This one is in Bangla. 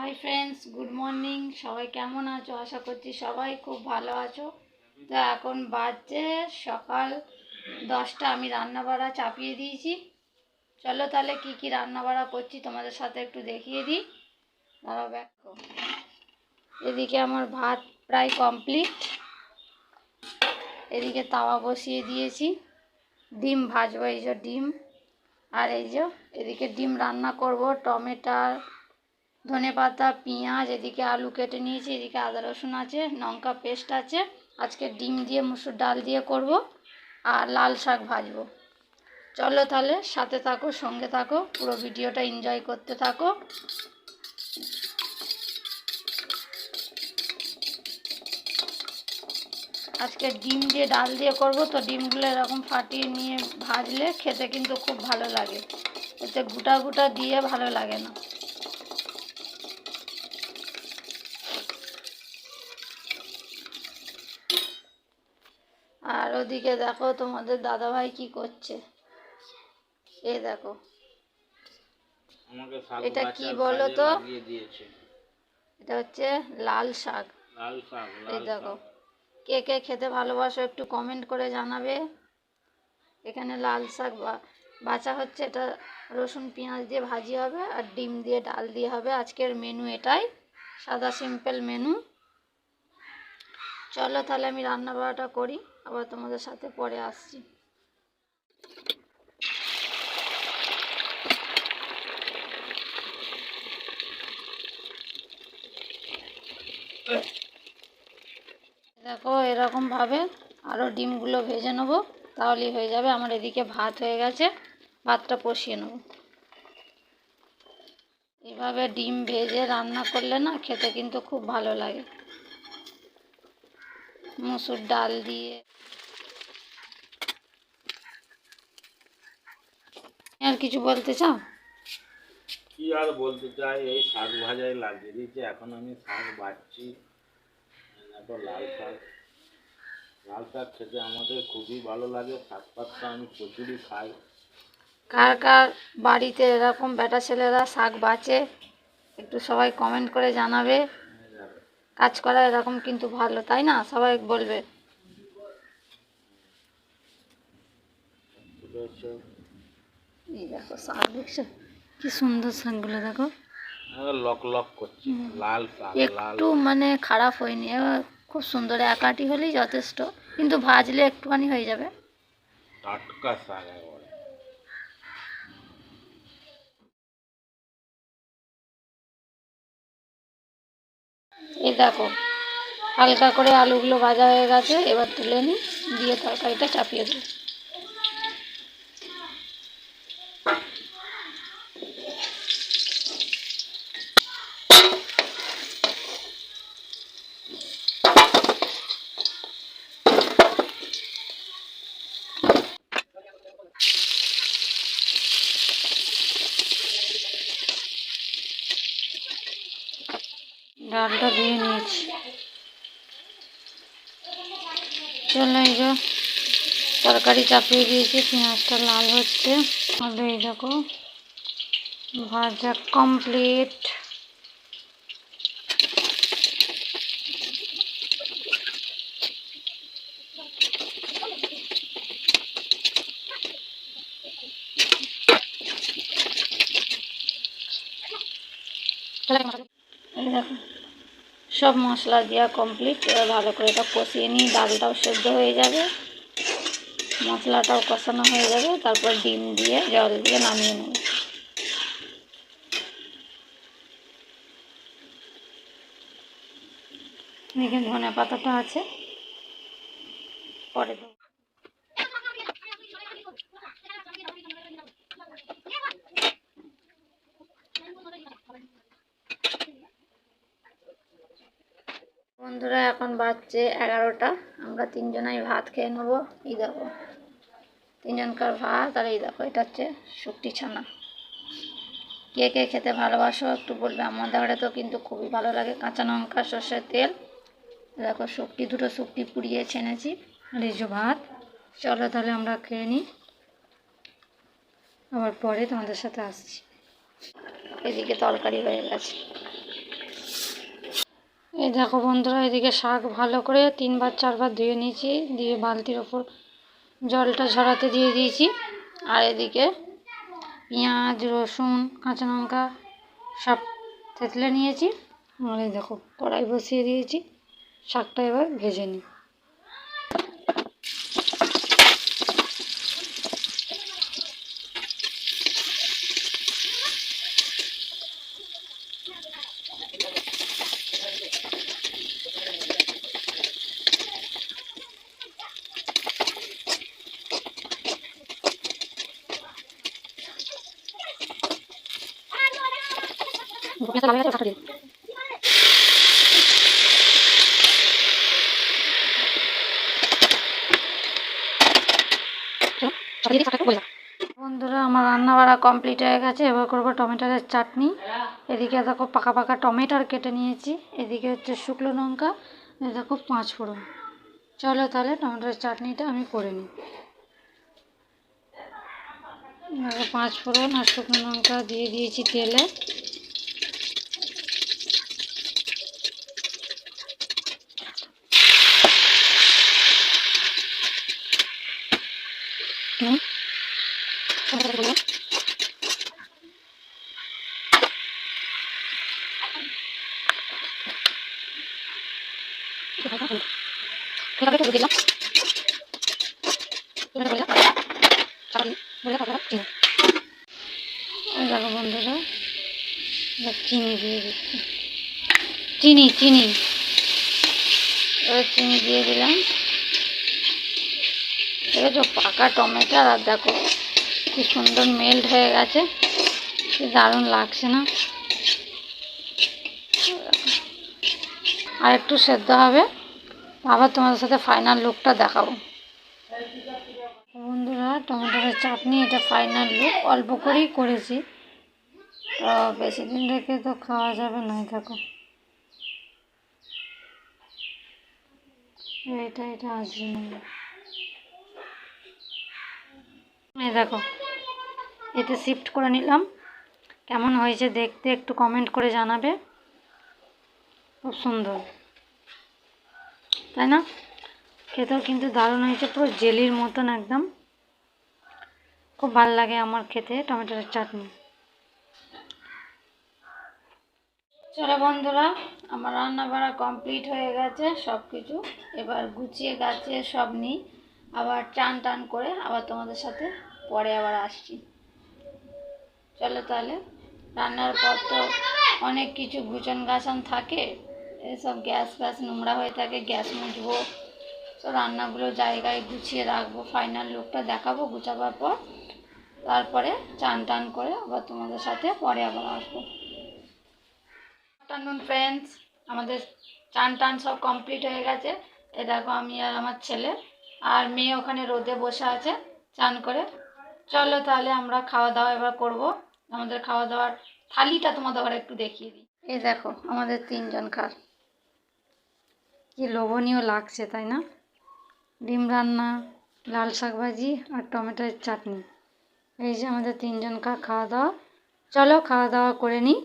Hi friends, good morning. সবাই কেমন আছো? আশা করছি সবাই খুব ভালো আছো। তো এখন বাজছে সকাল 10টা। আমি রান্নাবাড়া চাপিয়ে দিয়েছি। চলো তাহলে কি কি রান্নাবাড়া করছি তোমাদের সাথে একটু দেখিয়ে দিই। দাঁড়াও, দেখো এদিকে আমার ভাত প্রায় কমপ্লিট। এদিকে তাওয়া বসিয়ে দিয়েছি, ডিম ভাজবো। এই যে ডিম, আর এই যে এদিকে ডিম রান্না করব। টমেটো, ধনেপাতা, পেঁয়াজ, এদিকে আলু কেটে নিয়েছি, এদিকে আদা রসুন আছে, লঙ্কা পেস্ট আছে। আজকে ডিম দিয়ে মুসুর ডাল দিয়ে করব, আর লাল শাক ভাজবো। চলো তাহলে সাথে থাকো, সঙ্গে থাকো, পুরো ভিডিওটা এনজয় করতে থাকো। আজকে ডিম দিয়ে ডাল দিয়ে করব, তো ডিমগুলো এরকম ফাটিয়ে নিয়ে ভাজলে খেতে কিন্তু খুব ভালো লাগে। এতে গোটা গোটা দিয়ে ভালো লাগে না। আর ওদিকে দেখো তোমাদের দাদাভাই কি করছে। এই দেখো, এটা কি বলো তো? এটা হচ্ছে লাল শাক। এই দেখো, কে কে খেতে ভালোবাসো একটু কমেন্ট করে জানাবে। এখানে লাল শাক বাছা হচ্ছে, এটা রসুন পেঁয়াজ দিয়ে ভাজি হবে, আর ডিম দিয়ে ডাল দিয়ে হবে। আজকের মেনু এটাই, সাদা সিম্পল মেনু। চলো তাহলে আমি রান্না বাড়াটা করি, আবার তোমাদের সাথে পরে আসছি। দেখো এরকমভাবে আরও ডিমগুলো ভেজে নেবো, তাহলেই হয়ে যাবে। আমার এদিকে ভাত হয়ে গেছে, ভাতটা বসিয়ে নেব। এভাবে ডিম ভেজে রান্না করলে না খেতে কিন্তু খুব ভালো লাগে, মুসুর ডাল দিয়ে। আর কিছু বলতে চাও? কি আর বলতে চাই, এই শাক ভাজাই লাগিয়ে দিয়েছি। এখন আমি শাক বাছছি। লাল শাক, লাল শাক খেতে আমাদের খুবই ভালো লাগে। শাক পাতটা আমি প্রচুরই খাই। কার কার বাড়িতে এরকম বেটা ছেলেরা শাক বাছে একটু সবাই কমেন্ট করে জানাবে। কাজ করা এরকম কিন্তু ভালো, তাই না? সবাই বলবে। এই দেখো শাক, দেখছো কি সুন্দর শাকগুলো, দেখো লক লক করছে। লাল শাক একটু মানে খারাপ হয়নি, খুব সুন্দর। এক আঁটি হলেই যথেষ্ট, কিন্তু ভাজলে একটুখানি হয়ে যাবে। টাটকা শাক একেবারে। এই দেখো হালকা করে আলুগুলো ভাজা হয়ে গেছে, এবার তুলে নিই, দিয়ে তরকারিটা চাপিয়ে দেবো। ডালটা দিয়ে নিয়েছি। চলো এই যে তরকারি চাপিয়ে দিয়েছি, পেঁয়াজটা লাল হচ্ছে। আর এই দেখো ভাজা কমপ্লিট। এই দেখো সব মশলা দেওয়া কমপ্লিট। এবার ভালো করে এটা কষিয়ে নিই, ডালটাও সেদ্ধ হয়ে যাবে, মশলাটাও কষানো হয়ে যাবে, তারপর ডিম দিয়ে জল দিয়ে নামিয়ে নেব। এখানে ধনে পাতাটা আছে, পরে দেবো। বন্ধুরা এখন বাজছে 11টা, আমরা তিনজনাই ভাত খেয়ে নেবো। এই দেখো তিনজনকার ভাত, আর এই দেখো এটা হচ্ছে শুকটি ছানা। কে কে খেতে ভালোবাসো একটু বলবে। আমাদের তো কিন্তু খুবই ভালো লাগে। কাঁচা লঙ্কা, সর্ষের তেল, দেখো দুটো শুকটি পুড়িয়ে ছেনেছি, আর এই যে ভাত। চলো তাহলে আমরা খেয়ে নিই, আবার পরে তোমাদের সাথে আসছি। এদিকে তরকারি হয়ে গেছে। এই দেখো বন্ধুরা, এদিকে শাক ভালো করে 3-4 বার ধুয়ে নিয়েছি, দিয়ে বালতির ওপর জলটা ঝরাতে দিয়ে দিয়েছি। আর এদিকে পেঁয়াজ, রসুন, কাঁচা লঙ্কা সব থেতলে নিয়েছি। আর এই দেখো কড়াই বসিয়ে দিয়েছি, শাকটা এবার ভেজে নিই। পেঁয়াজটা লাল হয়ে গেছে, শাকটা দিয়ে বন্ধুরা, আমার রান্না বাড়া কমপ্লিট হয়ে গেছে। এবার করবো টমেটোর চাটনি। এদিকে দেখো পাকা পাকা টমেটোর কেটে নিয়েছি, এদিকে হচ্ছে শুকনো লঙ্কা, এই দেখো 5 ফোড়ন। চলো তাহলে টমেটোর চাটনিটা আমি করে নিই। দেখো 5 ফোড়ন আর শুকনো লঙ্কা দিয়ে দিয়েছি তেলে। দেখো বন্ধুরা, চিনি দিয়ে দিচ্ছি, চিনি এবার চিনি দিয়ে দিলাম। এবার তো পাকা টমেটো, আর দেখো কি সুন্দর মেল্ট হয়ে গেছে, কি দারুণ লাগছে না? আর একটু সেদ্ধ হবে, আবার তোমাদের সাথে ফাইনাল লুকটা দেখাবো। বন্ধুরা, টমেটোর চাটনি এটা ফাইনাল লুক। অল্প করেই করেছি, তো বেশি দিন রেখে তো খাওয়া যাবে না। দেখো এটা আসবে না। এই দেখো, এতে শিফট করে নিলাম। কেমন হয়েছে দেখতে একটু কমেন্ট করে জানাবে। খুব সুন্দর, তাই না? খেতেও কিন্তু দারুণ হয়েছে, পুরো জেলির মতন একদম। খুব ভালো লাগে আমার খেতে টমেটোর চাটনি। চলো বন্ধুরা, আমার রান্না বাড়া কমপ্লিট হয়ে গেছে সব কিছু। এবার গুছিয়ে গাছিয়ে সব নিই, আবার টান করে আবার তোমাদের সাথে পরে আবার আসছি। চলো তাহলে, রান্নার পর তো অনেক কিছু গুছান গাছান থাকে, এসব গ্যাস নোংরা হয়ে থাকে, গ্যাস মুছবো, তো রান্নাগুলো জায়গায় গুছিয়ে রাখবো। ফাইনাল লুকটা দেখাবো গুছাবার পর, তারপরে টান করে আবার তোমাদের সাথে পরে আবার আসবো। আফটারনুন ফ্রেন্ডস, আমাদের টান সব কমপ্লিট হয়ে গেছে। এ দেখো আমি আর আমার ছেলে আর মেয়ে ওখানে রোদে বসে আছে চান করে। চলো তাহলে আমরা খাওয়া দাওয়া এবার করবো। আমাদের খাওয়া দাওয়ার থালিটা তোমাদের ঘরে একটু দেখিয়ে দিই। এই দেখো আমাদের 3 জন খার, কি লোভনীয় লাগছে তাই না? ডিম রান্না, লাল শাক ভাজি আর টমেটোর চাটনি, এই যে আমাদের 3 জন খাওয়া দাওয়া। চলো খাওয়া দাওয়া করে নিই।